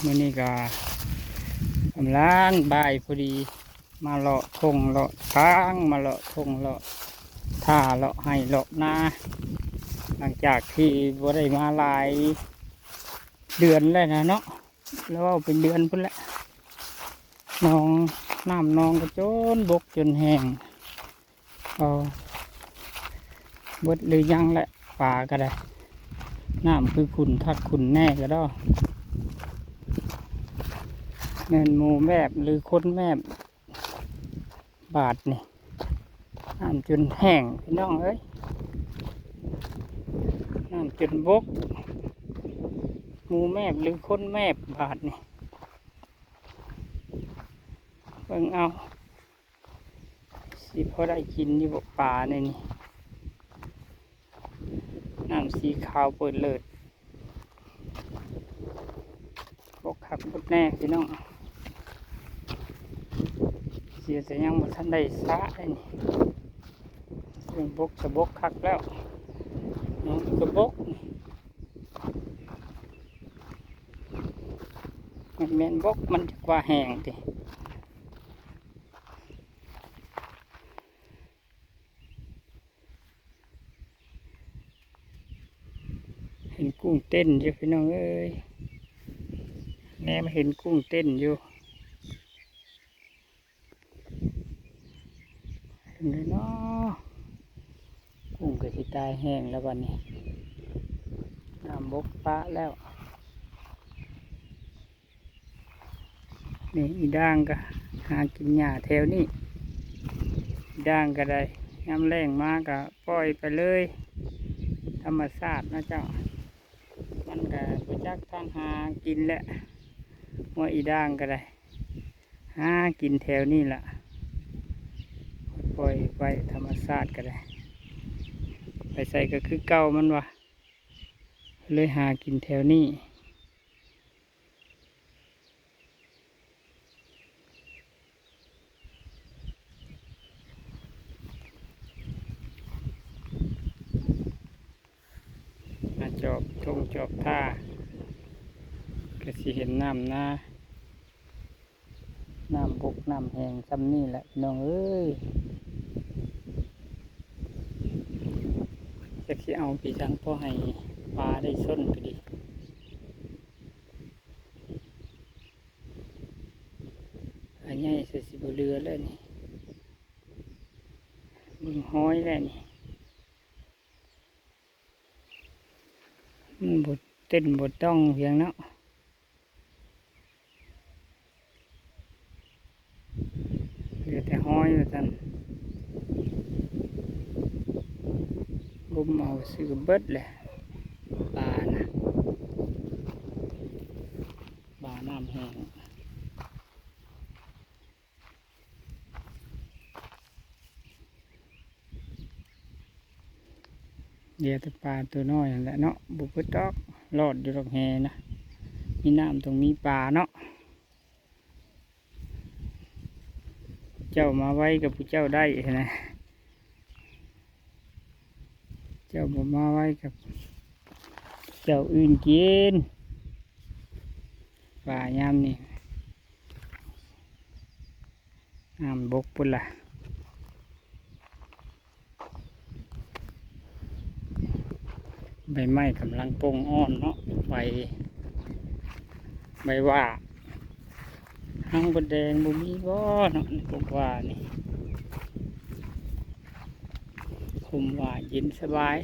มื้อนี้ก็กำลังบ่ายพอดีมาเลาะทงเลาะทางมาเลาะทงเลาะท่าเลาะให้เลาะนาหลังจากที่บ่ได้มาหลายเดือนแล้วนะเนาะแล้วว่าเป็นเดือนพุ่นแหละน้องน้ำน้องก็จนบกจนแห้งเบิดหรือยังแหละป่าก็ได้น้ำคือขุ่นทักขุ่นแน่ก็ได้เงินหมูแมบหรือคนแมบบาทนี่น้ำจนแห้งพี่น้องเอ้ยน้ำจนบกหมูแมบหรือคนแมบบาทนี่เบิ่งเอาสิพอได้กินอยู่บกป่าในนี่น้ำสีขาวเปิดเลิศบกขักบกแน่พี่น้องเสียแต่ยังบ่ทันได้สะได้นี่เรื่องบกจะบกคักแล้วน้องก็บกมันแม่นบกมันจะกว่าแห้งติเห็นกุ้งเต้นอยู่พี่น้องเอ้ยแม่มาเห็นกุ้งเต้นอยู่เห็นเลยเนาะกุ้งก็สิตายแห้งแล้ววันนี้น้ำบกปะแล้วนี่อีด่างก็หากินหญ้าแถวนี้อีด่างก็ได้น้ำแรงมากก็ปล่อยไปเลยธรรมชาตินะเจ้ามันก็ประจักษ์ทางหากินแหละว่าอีด่างก็ได้หากินแถวนี้ล่ะปล่อยไปธรรมชาติก็ได้ไปใส่ก็คือเก่ามันวะเลยหากินแถวนี้มาจอบทงจอบท่าก็สิเห็นน้ำนาน้ำบกน้ำแห้งซ้ำนี่แหละน้องเอ้ยจะสิเอาปีจังพอให้ปลาได้ส้นไปดิอันนี้สิบเรือแล้วนี่บึงห้อยแล้วนี่มันบดเต้นบดต้องเพียงเนาะเหลือแต่ห้อยแล้วกันบุ้มเอาซื้อเบิดเลยปลานะปลาน้ำแห้งเดี๋ยวแต่ปลาตัวน้อยนั่นแหละเนาะบุกไปตอกรอดอยู่ตรงแหนะมีน้ำตรงมีปลาเนาะเจ้ามาไว้กับผู้เจ้าได้นะเจ้าบ่มาไว้กับเจ้าอื่นกินปลายามนี่น้ำบกปุ่นล่ะใบไม้กำลังปงอ่อนเนาะใบว่าหางบดแดงบุมีบ่เนาะปกว่านี่คุมว่าเย็นสบาย